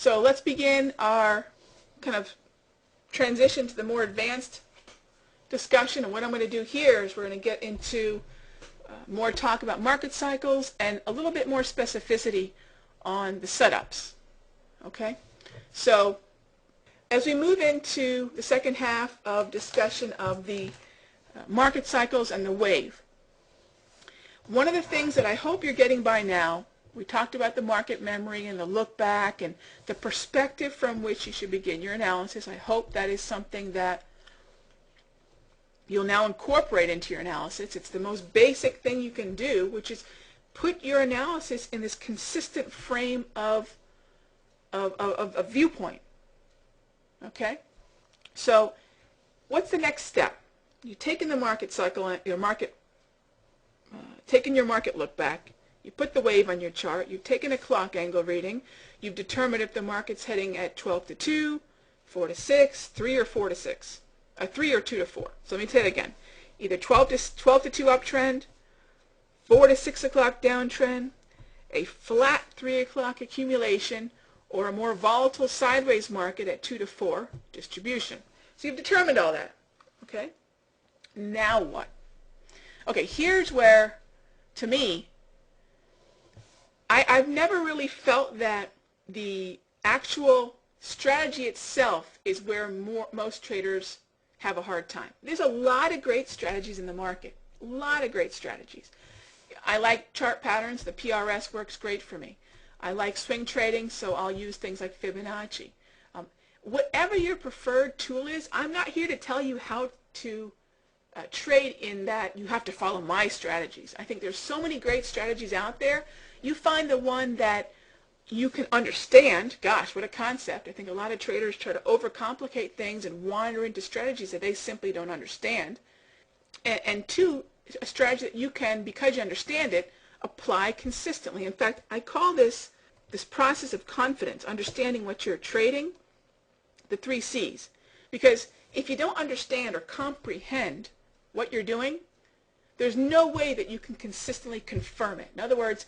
So let's begin our kind of transition to the more advanced discussion. And what I'm going to do here is we're going to get into more talk about market cycles and a little bit more specificity on the setups. Okay? So as we move into the second half of discussion of the market cycles and the wave, one of the things that I hope you're getting by now, we talked about the market memory and the look back and the perspective from which you should begin your analysis. I hope that is something that you'll now incorporate into your analysis. It's the most basic thing you can do, which is put your analysis in this consistent frame of viewpoint. Okay? So what's the next step? You've taken the market cycle, taken your market look back, you put the wave on your chart, you've taken a clock angle reading, you've determined if the market's heading at 12 to 2, 4 to 6, 3 or 4 to 6, 3 or 2 to 4. So let me say it again. Either 12 to 2 uptrend, 4 to 6 o'clock downtrend, a flat 3 o'clock accumulation, or a more volatile sideways market at 2 to 4 distribution. So you've determined all that. Okay? Now what? Okay, here's where, to me, I've never really felt that the actual strategy itself is where most traders have a hard time. There's a lot of great strategies in the market, a lot of great strategies. I like chart patterns. The PRS works great for me. I like swing trading, so I'll use things like Fibonacci. Whatever your preferred tool is, I'm not here to tell you how to trade in that you have to follow my strategies. I think there's so many great strategies out there. You find the one that you can understand. Gosh, what a concept. I think a lot of traders try to overcomplicate things and wander into strategies that they simply don't understand. And two, a strategy that you can, because you understand it, apply consistently. In fact, I call this process of confidence, understanding what you're trading, the 3 C's. Because if you don't understand or comprehend what you're doing, there's no way that you can consistently confirm it. In other words,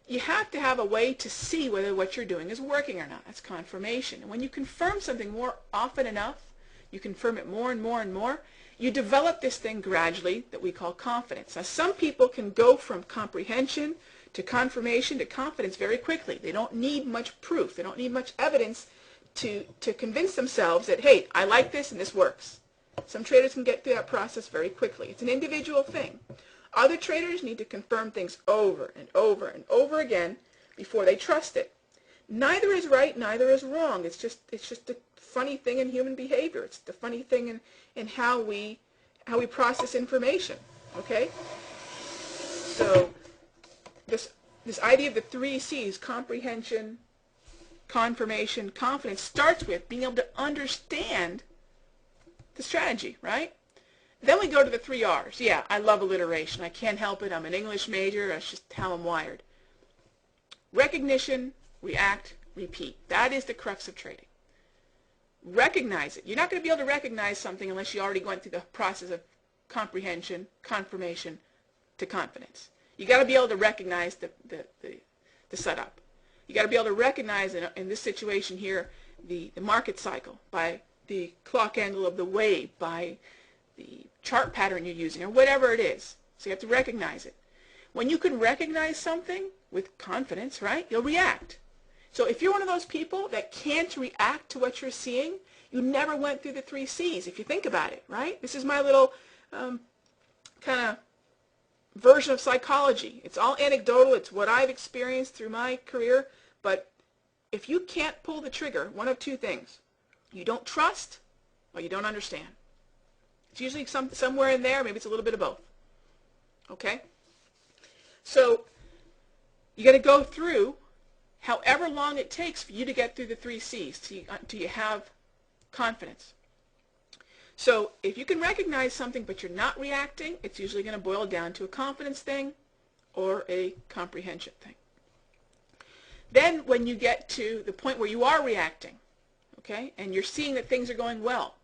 you have to have a way to see whether what you're doing is working or not. That's confirmation. And when you confirm something more often enough, you confirm it more and more and more, you develop this thing gradually that we call confidence. Now, some people can go from comprehension to confirmation to confidence very quickly. They don't need much proof. They don't need much evidence to convince themselves that, hey, I like this and this works. Some traders can get through that process very quickly. It's an individual thing. Other traders need to confirm things over and over and over again before they trust it. Neither is right, neither is wrong. It's just a funny thing in human behavior. It's the funny thing in how we process information. Okay? So this idea of the 3 C's, comprehension, confirmation, confidence, starts with being able to understand the strategy, right? Then we go to the 3 R's. Yeah, I love alliteration. I can't help it. I'm an English major. That's just how I'm wired. Recognition, react, repeat. That is the crux of trading. Recognize it. You're not going to be able to recognize something unless you already went through the process of comprehension, confirmation, to confidence. You got to be able to recognize the setup. You got to be able to recognize, in this situation here, the market cycle by the clock angle of the wave, by the chart pattern you're using, or whatever it is. So you have to recognize it. When you can recognize something with confidence, right, you'll react. So if you're one of those people that can't react to what you're seeing, you never went through the 3 C's, if you think about it, right? This is my little kind of version of psychology. It's all anecdotal. It's what I've experienced through my career. But if you can't pull the trigger, one of 2 things. You don't trust or you don't understand. It's usually somewhere in there. Maybe it's a little bit of both. Okay? So you got to go through however long it takes for you to get through the 3 C's till you have confidence. So if you can recognize something but you're not reacting, it's usually going to boil down to a confidence thing or a comprehension thing. Then when you get to the point where you are reacting, okay, and you're seeing that things are going well,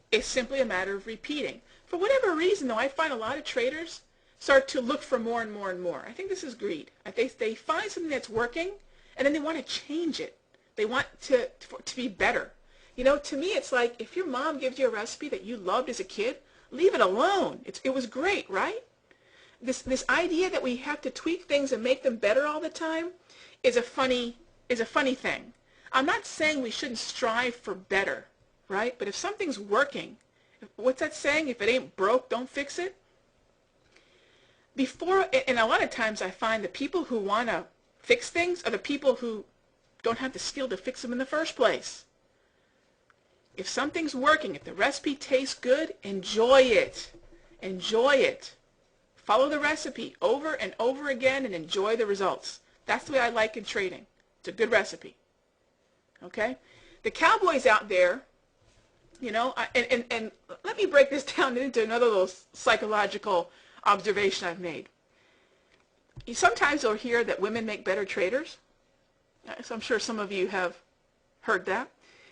it's simply a matter of repeating. For whatever reason, though, I find a lot of traders start to look for more and more and more. I think this is greed. They find something that's working, and then they want to change it. They want to be better. You know, to me, it's like if your mom gives you a recipe that you loved as a kid, leave it alone. It was great, right? This idea that we have to tweak things and make them better all the time is a funny thing. I'm not saying we shouldn't strive for better, right? But if something's working, what's that saying? If it ain't broke, don't fix it. And a lot of times I find the people who want to fix things are the people who don't have the skill to fix them in the first place. If something's working, if the recipe tastes good, enjoy it. Enjoy it. Follow the recipe over and over again and enjoy the results. That's the way I like in trading. It's a good recipe. Okay? The cowboys out there, you know, and let me break this down into another little psychological observation I've made. Sometimes you'll hear that women make better traders. So I'm sure some of you have heard that.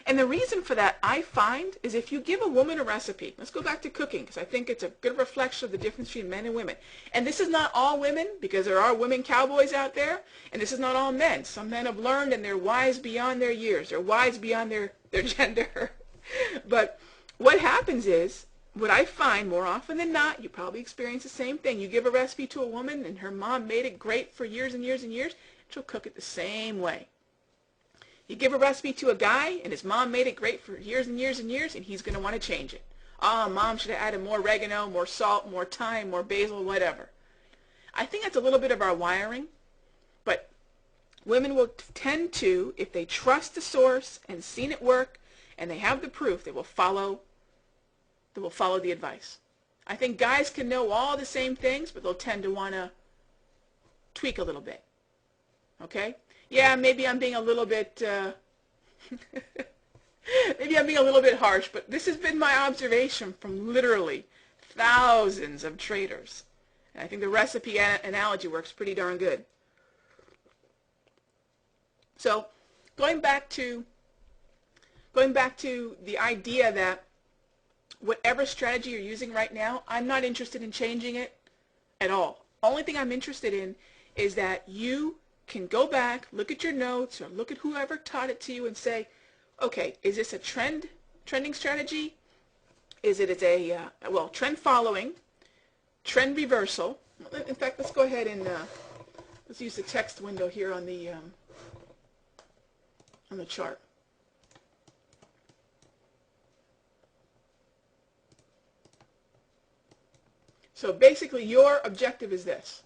And the reason for that, I find, is if you give a woman a recipe, let's go back to cooking, because I think it's a good reflection of the difference between men and women. And this is not all women, because there are women cowboys out there, and this is not all men. Some men have learned, and they're wise beyond their years. They're wise beyond their gender. But what happens is, what I find more often than not, you probably experience the same thing. You give a recipe to a woman, and her mom made it great for years and years and years, she'll cook it the same way. You give a recipe to a guy, and his mom made it great for years and years and years, and he's going to want to change it. Oh, mom should have added more oregano, more salt, more thyme, more basil, whatever. I think that's a little bit of our wiring, but women will tend to, if they trust the source and seen it work, and they have the proof, they will follow the advice. I think guys can know all the same things, but they'll tend to want to tweak a little bit. Okay? Yeah, maybe I'm being a little bit maybe I'm being a little bit harsh, but this has been my observation from literally thousands of traders. And I think the recipe analogy works pretty darn good. So, going back to the idea that whatever strategy you're using right now, I'm not interested in changing it at all. Only thing I'm interested in is that you can go back, look at your notes, or look at whoever taught it to you and say, okay, is this a trending strategy? Is it a, trend following, trend reversal? In fact, let's go ahead and let's use the text window here on the chart. So basically your objective is this.